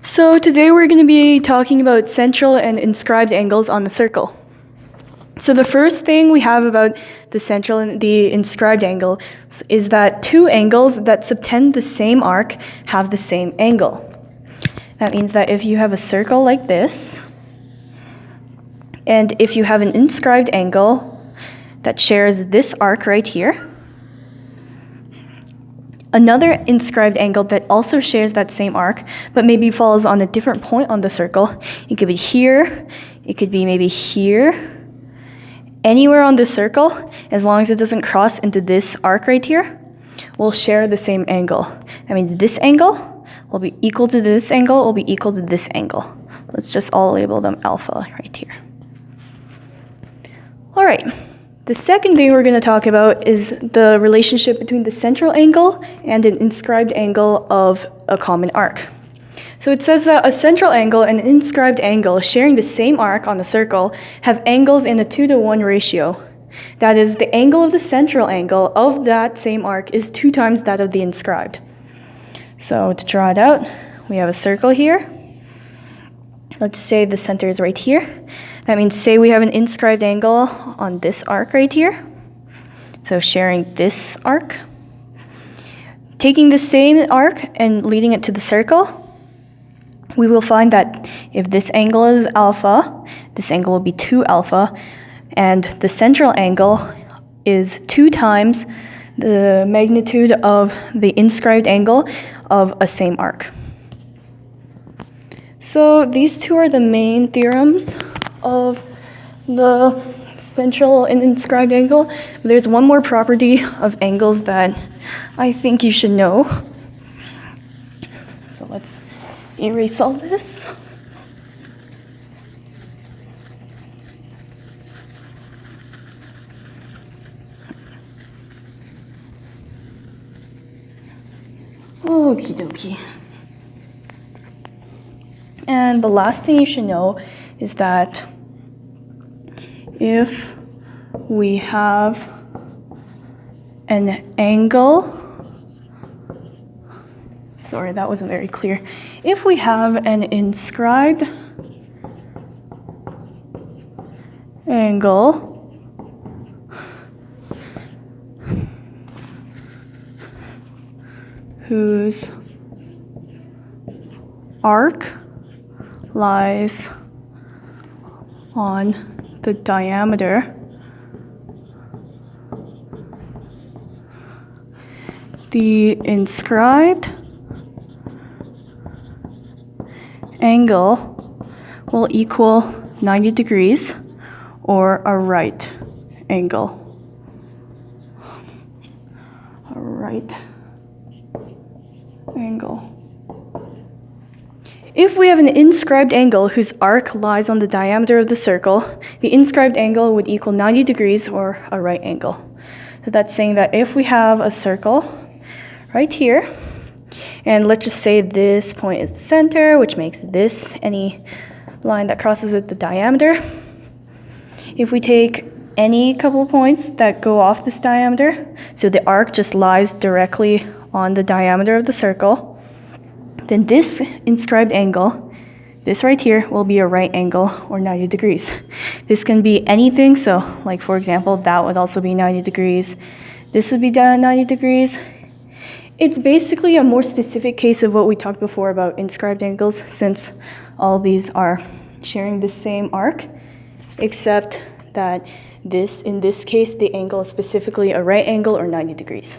So today we're going to be talking about central and inscribed angles on a circle. So the first thing we have about the central and the inscribed angle is that two angles that subtend the same arc have the same angle. That means that if you have a circle like this, and if you have an inscribed angle that shares this arc right here, another inscribed angle that also shares that same arc, but maybe falls on a different point on the circle. It could be here, it could be maybe here. Anywhere on the circle, as long as it doesn't cross into this arc right here, will share the same angle. That means this angle will be equal to this angle, will be equal to this angle. Let's just all label them alpha right here. All right. The second thing we're going to talk about is the relationship between the central angle and an inscribed angle of a common arc. So it says that a central angle and an inscribed angle sharing the same arc on a circle have angles in a 2-to-1 ratio. That is, the angle of the central angle of that same arc is 2 times that of the inscribed. So to draw it out, we have a circle here. Let's say the center is right here. That means, say we have an inscribed angle on this arc right here. So sharing this arc. Taking the same arc and leading it to the circle, we will find that if this angle is alpha, this angle will be 2 alpha, and the central angle is 2 times the magnitude of the inscribed angle of a same arc. So these two are the main theorems of the central and inscribed angle. There's one more property of angles that I think you should know. So let's erase all this. Okie dokie. And the last thing you should know is that if we have an angle, sorry, that wasn't very clear. If we have an inscribed angle whose arc lies on the diameter, the inscribed angle will equal 90 degrees or a right angle. A right angle. If we have an inscribed angle whose arc lies on the diameter of the circle, the inscribed angle would equal 90 degrees or a right angle. So that's saying that if we have a circle right here, and let's just say this point is the center, which makes this any line that crosses it the diameter. If we take any couple points that go off this diameter, so the arc just lies directly on the diameter of the circle, then this inscribed angle, this right here, will be a right angle or 90 degrees. This can be anything, so like for example, that would also be 90 degrees. This would be down 90 degrees. It's basically a more specific case of what we talked before about inscribed angles, since all these are sharing the same arc, except that in this case, the angle is specifically a right angle or 90 degrees.